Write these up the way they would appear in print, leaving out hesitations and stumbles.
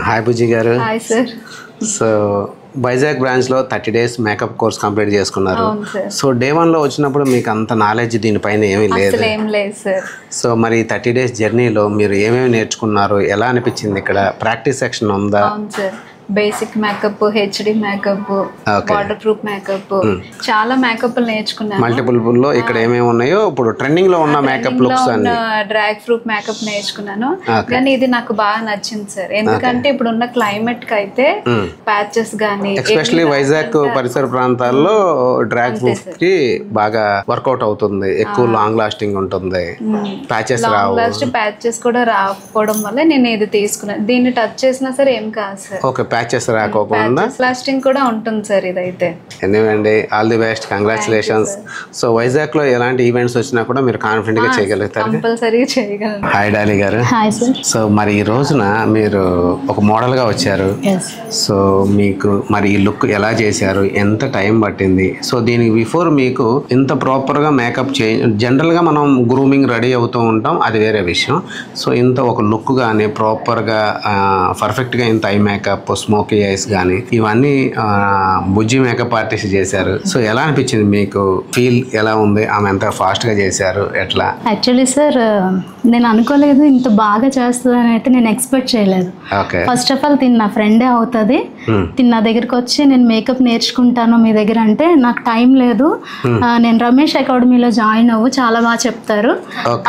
Hi బుజ్జి గారు. Hi sir. So Vizag బ్రాంచ్లో 30 days makeup course complete చేసుకున్నారు. సో డే 1లో వచ్చినప్పుడు మీకు అంత నాలెడ్జ్ దీనిపైన ఏమీ లేదు. సో మరి 30 days జర్నీలో మీరు ఏమేమి నేర్చుకున్నారు, ఎలా అనిపించింది? ఇక్కడ ప్రాక్టీస్ సెక్షన్ ఉందా? Basic makeup, HD makeup, water proof makeup, చాలా మేకప్ నేర్చుకున్నాను. మల్టిపుల్ లో ఇక్కడ ఏమేమి ఉన్నాయో ఇప్పుడు ట్రెండింగ్ లో ఉన్న మేకప్ లుక్స్ అన్ని డ్రాగ్ ప్రూఫ్ మేకప్ నేర్చుకున్నాను. కానీ ఇది నాకు బాగా నచ్చింది సార్, ఎందుకంటే ఇప్పుడు ఉన్న క్లైమేట్ కి అయితే ప్యాచెస్ గానీ, ఎస్పెషల్లీ వైజాగ్ పరిసర ప్రాంతాల్లో డ్రాగ్ ప్రూఫ్ కి బాగా వర్కౌట్ అవుతుంది. ఎక్కువ లాంగ్ లాస్టింగ్ ఉంటుంది, ప్యాచెస్ రావు. ప్యాచెస్ కూడా రాకపోవడం వల్ల నేను ఇది తీసుకున్నాను. దీన్ని టచ్ చేసినా సరే ఏం కాదు సార్. ఓకే, ప్యాచెస్ రాకోకుండా లాస్టింగ్ కూడా ఉంటుంది సార్ ఇదైతే. ఎనీవేండి, all the best, congratulations. So Vizag లో ఎలాంటి ఈవెంట్స్ వచ్చినా కూడా మీరు కాన్ఫిడెంట్ గా చేయగలుగుతారు. కంపల్సరీగా చేయగలను. హాయ్ డాలీ గారు. Hi sir. సో మరి ఈ రోజున మీరు ఒక మోడల్ గా వచ్చారు. సో మీకు మరి ఈ లుక్ ఎలా చేశారు, ఎంత టైం పట్టింది? సో దీనికి బిఫోర్ మీకు ఇంత ప్రాపర్ గా మేకప్ జనరల్ గా మనం గ్రూమింగ్ రెడీ అవుతూ ఉంటాం, అది వేరే విషయం. సో ఇంత ఒక లుక్ గానీ ప్రాపర్ గా పర్ఫెక్ట్ గా ఇంత ఐ మేకప్, స్మోకీ ఐస్ కానీ ఇవన్నీ బుజ్జి మేకప్ ఆర్టిస్ట్ చేశారు. సో ఎలా అనిపించింది మీకు? ఫీల్ ఎలా ఉంది? ఆమె ఎంత ఫాస్ట్ గా చేశారు, ఎట్లా? యాక్చువల్లీ సార్ నేను అనుకోలేదు ఇంత బాగా చేస్తుంది అని అయితే నేను ఎక్స్పెక్ట్ చేయలేదు. ఫస్ట్ ఆఫ్ ఆల్ తిన్న ఫ్రెండే అవుతుంది. తిన్న దగ్గరికి వచ్చి నేను మేకప్ నేర్చుకుంటాను మీ దగ్గర అంటే నాకు టైం లేదు, నేను రమేష్ అకాడమీలో జాయిన్ అవ్వు, చాలా బాగా చెప్తారు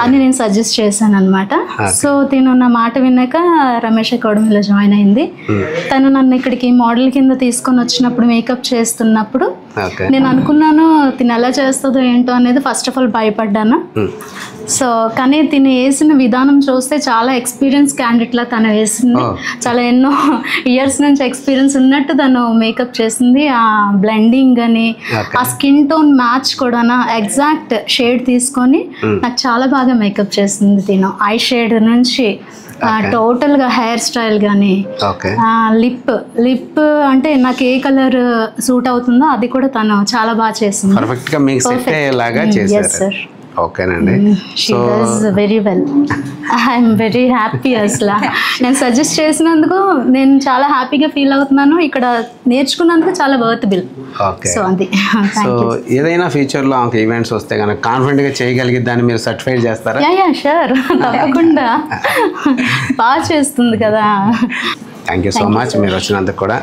అని నేను సజెస్ట్ చేశాను అనమాట. సో తిను నా మాట విన్నాక రమేష్ అకాడమీలో జాయిన్ అయింది. తను నన్ను ఇక్కడికి మోడల్ కింద తీసుకొని వచ్చినప్పుడు మేకప్ చేస్తున్నప్పుడు నేను అనుకున్నాను తిను ఎలా చేస్తుందో ఏంటో అనేది. ఫస్ట్ ఆఫ్ ఆల్ భయపడ్డాను. సో కానీ తిను వేసిన విధానం చూస్తే చాలా ఎక్స్పీరియన్స్ క్యాండిడేట్లా తను వేసింది. చాలా ఎన్నో ఇయర్స్ నుంచి ఎక్స్పీరియన్స్ ఉన్నట్టు తను మేకప్ చేసింది. ఆ బ్లెండింగ్ అని, ఆ స్కిన్ టోన్ మ్యాచ్ కూడా ఎగ్జాక్ట్ షేడ్ తీసుకొని నాకు చాలా బాగా మేకప్ చేసింది తిను. ఐ షేడ్ నుంచి టోటల్ గా హెయిర్ స్టైల్ గానీ, లిప్ అంటే నాకు ఏ కలర్ సూట్ అవుతుందో అది కూడా తను చాలా బాగా చేసింది. పర్ఫెక్ట్ గా మీకు సెట్ అయ్యేలాగా చేశారు. సార్. ఓకేనండి. She does very well. I'm very happy. అసలు నేను సజెస్ట్ చేసినందుకు నేను చాలా హ్యాపీగా ఫీల్ అవుతున్నాను. ఇక్కడ నేర్చుకున్నందుకు చాలా వర్త్ బిల్. సో అది. సో ఏదైనా ఫ్యూచర్ లో ఆమె ఈవెంట్స్ వస్తే కనుక కాన్ఫిడెంట్ గా చేయగలిగిద్దాన్ని మీరు సర్టిఫైడ్ చేస్తారా? యా షూర్, తప్పకుండా. బాగా చేస్తుంది కదా. థ్యాంక్ యూ సో మచ్ మీరు వచ్చినందుకు కూడా.